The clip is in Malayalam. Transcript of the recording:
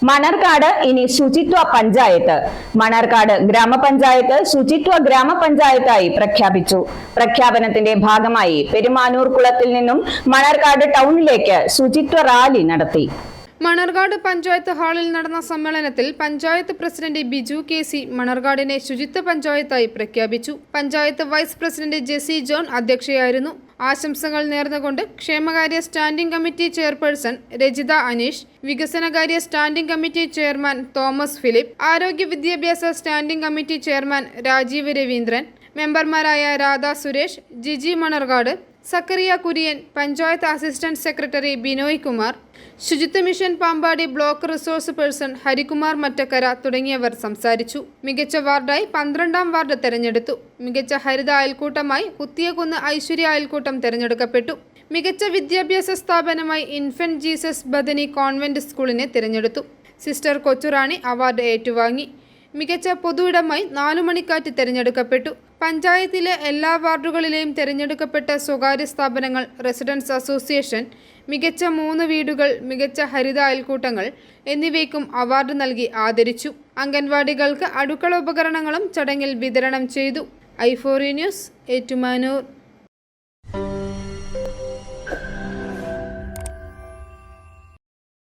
മണർകാട് ഇനി ശുചിത്വ പഞ്ചായത്ത്. മണർകാട് ഗ്രാമപഞ്ചായത്ത് ശുചിത്വ ഗ്രാമപഞ്ചായത്തായി പ്രഖ്യാപിച്ചു. പ്രഖ്യാപനത്തിന്റെ ഭാഗമായി പെരുമാനൂർ കുളത്തിൽ നിന്നും മണർകാട് ടൗണിലേക്ക് ശുചിത്വ റാലി നടത്തി. മണർകാട് പഞ്ചായത്ത് ഹാളിൽ നടന്ന സമ്മേളനത്തിൽ പഞ്ചായത്ത് പ്രസിഡന്റ് ബിജു കെ.സി. മണർകാടിനെ ശുചിത്വ പഞ്ചായത്തായി പ്രഖ്യാപിച്ചു. പഞ്ചായത്ത് വൈസ് പ്രസിഡന്റ് ജെസി ജോൺ അധ്യക്ഷയായിരുന്നു. ആശംസകൾ നേർന്നുകൊണ്ട് ക്ഷേമകാര്യ standing committee chairperson Rajitha Aneesh, വികസനകാര്യ standing committee chairman Thomas Philip, ആരോഗ്യ വിദ്യാഭ്യാസ standing committee chairman Rajeev Raveendran, മെമ്പർമാരായ രാധാ സുരേഷ്, ജിജി മണർകാട്, സക്കറിയ കുര്യൻ, പഞ്ചായത്ത് അസിസ്റ്റന്റ് സെക്രട്ടറി ബിനോയ് കുമാർ, ശുചിത്വ mission Pampady block resource person Harikumar Mattakkara തുടങ്ങിയവർ സംസാരിച്ചു. മികച്ച വാർഡായി 12ാം വാർഡ് തെരഞ്ഞെടുത്തു. മികച്ച ഹരിത അയൽക്കൂട്ടമായി കുത്തിയകുന്ന് ഐശ്വര്യ അയൽക്കൂട്ടം തെരഞ്ഞെടുക്കപ്പെട്ടു. മികച്ച വിദ്യാഭ്യാസ സ്ഥാപനമായി ഇൻഫന്റ് ജീസസ് ബദനി കോൺവെന്റ് സ്കൂളിനെ തിരഞ്ഞെടുത്തു. സിസ്റ്റർ കൊച്ചുറാണി അവാർഡ് ഏറ്റുവാങ്ങി. മികച്ച പൊതുയിടമായി 4 മണിക്കാറ്റ് തിരഞ്ഞെടുക്കപ്പെട്ടു. പഞ്ചായത്തിലെ എല്ലാ വാർഡുകളിലെയും തിരഞ്ഞെടുക്കപ്പെട്ട സ്വകാര്യ സ്ഥാപനങ്ങൾ, റെസിഡൻസ് അസോസിയേഷൻ, മികച്ച 3 വീടുകൾ, മികച്ച ഹരിത അയൽക്കൂട്ടങ്ങൾ എന്നിവയ്ക്കും അവാർഡ് നൽകി ആദരിച്ചു. അംഗൻവാടികൾക്ക് അടുക്കള ഉപകരണങ്ങളും ചടങ്ങിൽ വിതരണം ചെയ്തു. i4 news, Ettumanoor.